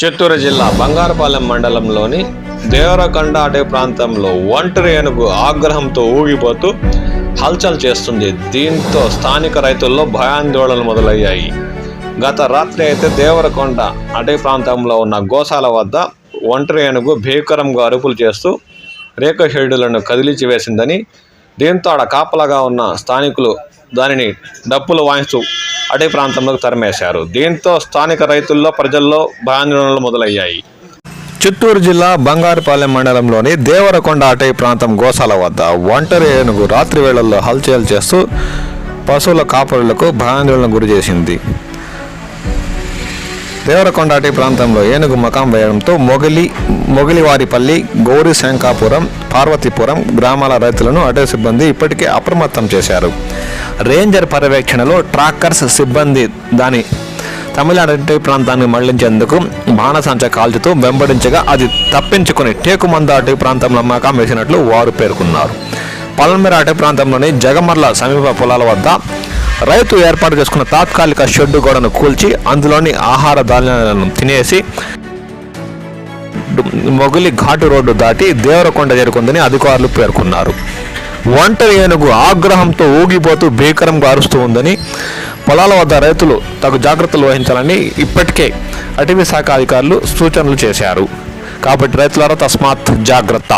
చిత్తూరు జిల్లా బంగారుపాలెం మండలంలోని దేవరకొండ అటవీ ప్రాంతంలో ఒంటరి ఏనుగు ఆగ్రహంతో ఊగిపోతూ హల్చల్ చేస్తుంది. దీంతో స్థానిక రైతుల్లో భయాందోళనలు మొదలయ్యాయి. గత రాత్రి అయితే దేవరకొండ అటవీ ప్రాంతంలో ఉన్న గోశాల వద్ద ఒంటరి ఏనుగు భీకరంగా అరుపులు చేస్తూ రేకు షెడ్డులను కదిలించి వేసిందని, దీంతో ఆడ కాపలాగా ఉన్న స్థానికులు దానిని డప్పులు వాయిస్తూ అటవీ ప్రాంతంలోకి తరిమేశారు. దీంతో స్థానిక రైతుల్లో ప్రజల్లో భయాందోళనలు మొదలయ్యాయి. చిత్తూరు జిల్లా బంగారుపాలెం మండలంలోని దేవరకొండ అటవీ ప్రాంతం గోశాల వద్ద ఒంటరి ఏనుగు రాత్రి వేళల్లో హల్చల్ చేస్తూ పశువుల కాపరులకు భయాందోళనకు గురి చేసింది. దేవరకొండ అటవీ ప్రాంతంలో ఏనుగు మకాం వేయడంతో మొగిలివారిపల్లి, గౌరీ శంకాపురం, పార్వతీపురం గ్రామాల రైతులను అటవీ సిబ్బంది ఇప్పటికే అప్రమత్తం చేశారు. రేంజర్ పర్యవేక్షణలో ట్రాకర్స్ సిబ్బంది దాని తమిళనాడు అటవీ ప్రాంతాన్ని మళ్లించేందుకు బాణసంచ కాల్చుతూ వెంబడించగా అది తప్పించుకుని టేకుమంద అటవీ ప్రాంతంలో మకాం వేసినట్లు వారు పేర్కొన్నారు. పల్మెర అటవీ ప్రాంతంలోని జగమర్ల సమీప పొలాల వద్ద రైతు ఏర్పాటు చేసుకున్న తాత్కాలిక షెడ్డు గోడను కూల్చి అందులోని ఆహార ధాన్యాలను తినేసి మొగిలి ఘాటు రోడ్డు దాటి దేవరకొండ చేరుకుందని అధికారులు పేర్కొన్నారు. ఒంటరి ఏనుగు ఆగ్రహంతో ఊగిపోతూ భీకరంగా అరుస్తూ ఉందని, పొలాల వద్ద రైతులు తగు జాగ్రత్తలు వహించాలని ఇప్పటికే అటవీ శాఖ అధికారులు సూచనలు చేశారు. కాబట్టి రైతులారా తస్మాత్ జాగ్రత్త.